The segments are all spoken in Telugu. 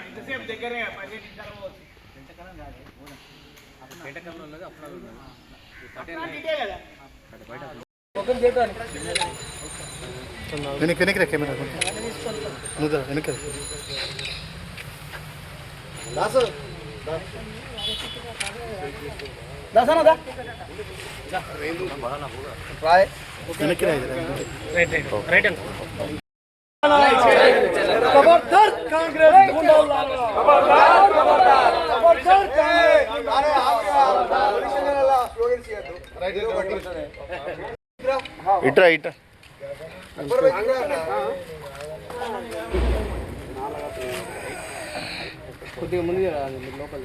ఇంతసేపు దగ్గరే 15 నిమిషాలు పోవచ్చు. పెంటకాలంలో ఉన్నది అప్పుడు వెనక్కి రా కెమెరా నువ్వు వెనక్కి వెనక్కి రైట్ खबरदार कांग्रेस इट्रा इट्रा కొద్దిగా ముందు లోపల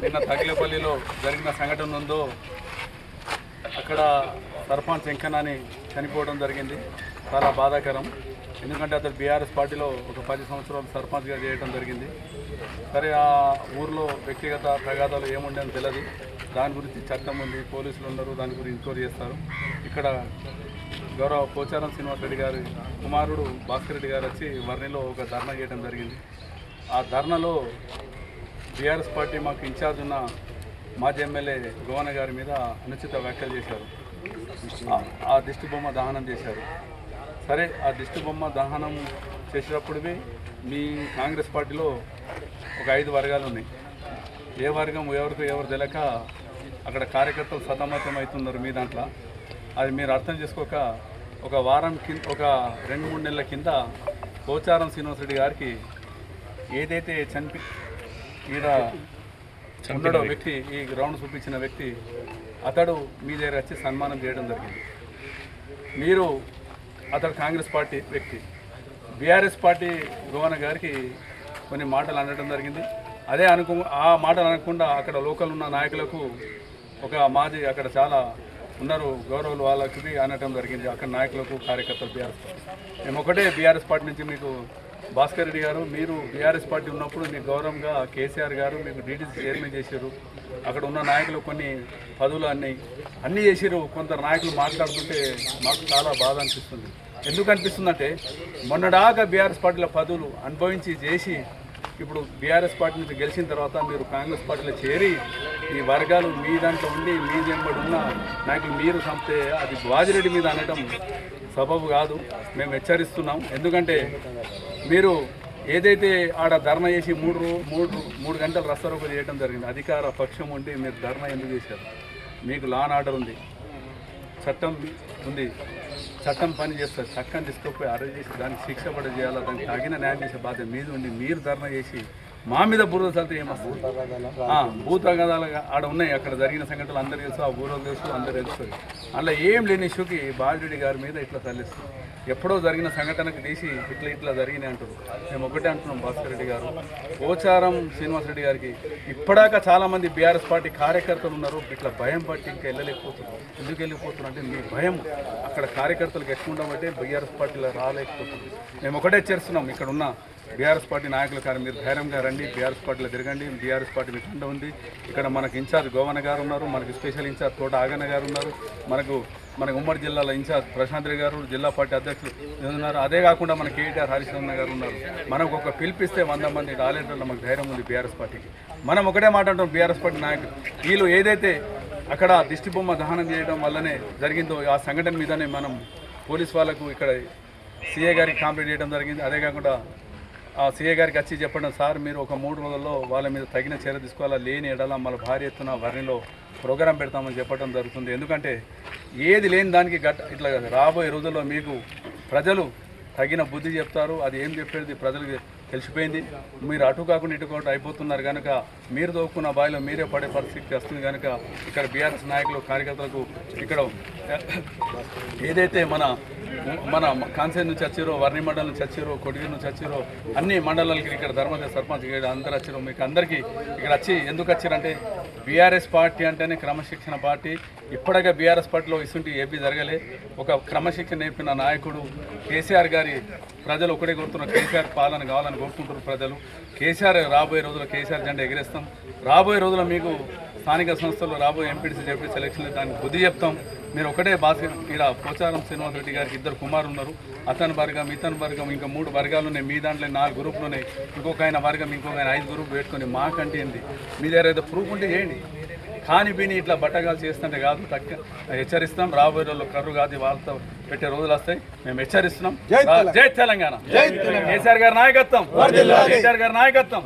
నిన్న తగిలేపల్లిలో జరిగిన సంఘటన ఉందో అక్కడ సర్పంచ్ వెంకన్నని చనిపోవడం జరిగింది. చాలా బాధాకరం. ఎందుకంటే అతను బీఆర్ఎస్ పార్టీలో ఒక 10 సంవత్సరాలు సర్పంచ్గా చేయడం జరిగింది. సరే ఆ ఊర్లో వ్యక్తిగత ప్రగాదాలు ఏముండని తెలియదు. దాని గురించి చట్టం ఉంది, పోలీసులు ఉన్నారు, దాని గురించి ఎంక్వైరీ చేస్తారు. ఇక్కడ గౌరవ పోచారం శ్రీనివాసరెడ్డి గారి కుమారుడు భాస్కర్ రెడ్డి గారు వచ్చి వర్ణిలో ఒక ధర్నా చేయడం జరిగింది. ఆ ధర్నాలో బీఆర్ఎస్ పార్టీ మాకు ఇన్ఛార్జ్ ఉన్న మాజీ ఎమ్మెల్యే గోవన గారి మీద అనుచిత వ్యాఖ్యలు చేశారు. ఆ దిష్టి బొమ్మ దహనం చేశారు. సరే ఆ దిష్టి బొమ్మ దహనం చేసేటప్పుడు మీ కాంగ్రెస్ పార్టీలో ఒక 5 వర్గాలు ఉన్నాయి. ఏ వర్గం ఎవరికి ఎవరు తెలియక అక్కడ కార్యకర్తలు సతమతం అవుతున్నారు మీ దాంట్లో. అది మీరు అర్థం చేసుకోక ఒక వారం కింద ఒక 2-3 నెలల కింద పోచారం శ్రీనివాసరెడ్డి గారికి ఏదైతే ఈడ ఉండడో వ్యక్తి, ఈ గ్రౌండ్ చూపించిన వ్యక్తి అతడు మీ దగ్గర వచ్చి సన్మానం చేయడం జరిగింది. మీరు అతడు కాంగ్రెస్ పార్టీ వ్యక్తి, బీఆర్ఎస్ పార్టీ గోవన గారికి కొన్ని మాటలు అనడం జరిగింది. ఆ మాటలు అనకుండా అక్కడ లోకల్ ఉన్న నాయకులకు ఒక మాజీ అక్కడ చాలా ఉన్నారు గౌరవులు వాళ్ళకి అనటం జరిగింది. అక్కడ నాయకులకు కార్యకర్తలు బీఆర్ఎస్ పార్టీ మేము ఒకటే బీఆర్ఎస్ పార్టీ నుంచి మీకు భాస్కర్ రెడ్డి గారు, మీరు బీఆర్ఎస్ పార్టీ ఉన్నప్పుడు మీకు గౌరవంగా కేసీఆర్ గారు మీకు డీటీసీ చైర్మన్ చేశారు. అక్కడ ఉన్న నాయకులు కొన్ని పదవులు అన్నీ చేశారు. కొందరు నాయకులు మాట్లాడుతుంటే మాకు చాలా బాధ అనిపిస్తుంది. ఎందుకు అనిపిస్తుందంటే మొన్నడాగా బీఆర్ఎస్ పార్టీల పదవులు అనుభవించి చేసి ఇప్పుడు బీఆర్ఎస్ పార్టీ నుంచి గెలిచిన తర్వాత మీరు కాంగ్రెస్ పార్టీలో చేరి ఈ వర్గాలు మీ దాంట్లో ఉండి మీ వెంబడి ఉన్న నాయకులు మీరు చంపితే అది బాజిరెడ్డి మీద అనడం సబబు కాదు. మేము హెచ్చరిస్తున్నాం. ఎందుకంటే మీరు ఏదైతే ఆడ ధర్నా చేసి మూడు గంటలు రస్తారోకో చేయడం జరిగింది. అధికార పక్షం ఉండి మీరు ధర్నా ఎందుకు చేశారు? మీకు లా అండ్ ఆర్డర్ ఉంది, చట్టం ఉంది, చట్టం పని చేస్తారు. చట్టం తీసుకుపోయి అరెస్ట్ చేసి దానికి శిక్ష పడి చేయాలా, దానికి తగిన న్యాయం చేసే బాధ్యత మీద ఉండి మీరు ధర్నా చేసి మా మీద బురద చల్లితే ఏమొస్తుంది? భూతగాదాలు ఆడ ఉన్నాయి. అక్కడ జరిగిన సంఘటనలు అందరూ తెలుసు, ఆ ఊరో తెలుసు, అందరూ తెలుస్తుంది. అందులో ఏం లేని ఇష్యూకి బాజిరెడ్డి గారి మీద ఇట్లా తల్లిస్తుంది. ఎప్పుడో జరిగిన సంఘటనకు తీసి ఇట్లా జరిగినాయి అంటారు. మేము ఒకటే అంటున్నాం, భాస్కర్ రెడ్డి గారు పోచారం శ్రీనివాసరెడ్డి గారికి ఇప్పటిదాకా చాలామంది బీఆర్ఎస్ పార్టీ కార్యకర్తలు ఉన్నారు. ఇట్లా భయం పట్టి ఇంకా వెళ్ళలేకపోతున్నారు. ఎందుకు వెళ్ళిపోతున్నారు అంటే మీ భయం అక్కడ కార్యకర్తలకు ఎక్కువ ఉండబట్టే బీఆర్ఎస్ పార్టీలో రాలేకపోతుంది. మేము ఒకటే చేస్తున్నాం, ఇక్కడ ఉన్న బీఆర్ఎస్ పార్టీ నాయకుల గారు మీరు ధైర్యంగా రండి, బీఆర్ఎస్ పార్టీలో తిరగండి. బీఆర్ఎస్ పార్టీ మీకు అండ ఉంది. ఇక్కడ మనకు ఇన్ఛార్జ్ గోవన గారు ఉన్నారు, మనకు స్పెషల్ ఇన్ఛార్జ్ తోట ఆగన్న గారు ఉన్నారు, మనకు ఉమ్మడి జిల్లాలో ఇన్ఛార్జ్ ప్రశాంత్ రెడ్డి గారు, జిల్లా పార్టీ అధ్యక్షులు ఉన్నారు. అదే కాకుండా మన కేటీఆర్ హరిశరణ గారు ఉన్నారు. మనకు ఒక పిలిపిస్తే 100 మంది రాలేటప్పుడు మనకు ధైర్యం ఉంది బీఆర్ఎస్ పార్టీకి. మనం ఒకటే మాట అంటాం, బీఆర్ఎస్ పార్టీ నాయకులు వీళ్ళు ఏదైతే అక్కడ దిష్టి బొమ్మ దహనం చేయడం వల్లనే జరిగిందో ఆ సంఘటన మీదనే మనం పోలీస్ వాళ్ళకు ఇక్కడ సీఏ గారికి కంప్లైంట్ చేయడం జరిగింది. అదే కాకుండా ఆ సీఏ గారికి వచ్చి చెప్పడం, సార్ మీరు ఒక 3 రోజుల్లో వాళ్ళ మీద తగిన చర్య తీసుకోవాలా, లేని ఎడల మళ్ళీ భారీ ఎత్తున వర్ణిలో ప్రోగ్రాం పెడతామని చెప్పడం జరుగుతుంది. ఎందుకంటే ఏది లేని దానికి ఇట్లా రాబోయే రోజుల్లో మీకు ప్రజలు తగిన బుద్ధి చెప్తారు. అది ఏం చెప్పేది ప్రజలకు తెలిసిపోయింది. మీరు అటు కాకుండా ఇటు కాకుండా అయిపోతున్నారు కనుక మీరు దోక్కున్న బావిలో మీరే పడే పరిస్థితి వస్తుంది కనుక ఇక్కడ బీఆర్ఎస్ నాయకులు కార్యకర్తలకు ఇక్కడ ఏదైతే మన కాన్సెన్ నుంచి వచ్చారో, వర్ణి మండలం నుంచి వచ్చారో, కొడిగిరి నుంచి వచ్చారో, అన్ని మండలాలకి ఇక్కడ ధర్మదేవ సర్పంచ్ అందరు వచ్చారు. మీకు అందరికీ ఇక్కడ వచ్చి ఎందుకు వచ్చారంటే బీఆర్ఎస్ పార్టీ అంటేనే క్రమశిక్షణ పార్టీ. ఇప్పటికే బీఆర్ఎస్ పార్టీలో ఇసుంటి ఏపీ జరగలే. ఒక క్రమశిక్షణ నేర్పిన నాయకుడు కేసీఆర్ గారి ప్రజలు ఒకటే కోరుతున్నారు, కేసీఆర్ పాలన కావాలని కోరుకుంటున్నారు ప్రజలు. కేసీఆర్ రాబోయే రోజుల్లో కేసీఆర్ జెండా ఎగిరేస్తాం. రాబోయే రోజుల్లో మీకు స్థానిక సంస్థలు రాబోయే ఎంపీటీసీ జెడ్పీ సెలక్షన్లు దానికి బుద్ధి చెప్తాం. మీరు ఒకటే ఇక్కడ పోచారం శ్రీనివాస్ రెడ్డి గారికి 2 కుమారులు ఉన్నారు. అతని వర్గం, ఇతని వర్గం, ఇంకా 3 వర్గాలు ఉన్నాయి. మీ దాంట్లో 4 గ్రూపులు ఉన్నాయి. ఇంకొక ఆయన వర్గం, ఇంకొక ఆయన 5 గ్రూపులు పెట్టుకొని మాకంటే ఏంది, మీ దగ్గర ఏదో ప్రూఫ్ ఉంటే చేయండి. కానీ బిని ఇట్లా బట్టగాలు చేస్తుంటే కాదు, హెచ్చరిస్తాం. రాబోయే రోజుల్లో కర్రు కాదు వాళ్ళతో పెట్టే రోజులు వస్తాయి. మేము హెచ్చరిస్తున్నాం. జై తెలంగాణ. కేసీఆర్ గారి నాయకత్వం. కేసీఆర్ గారి నాయకత్వం.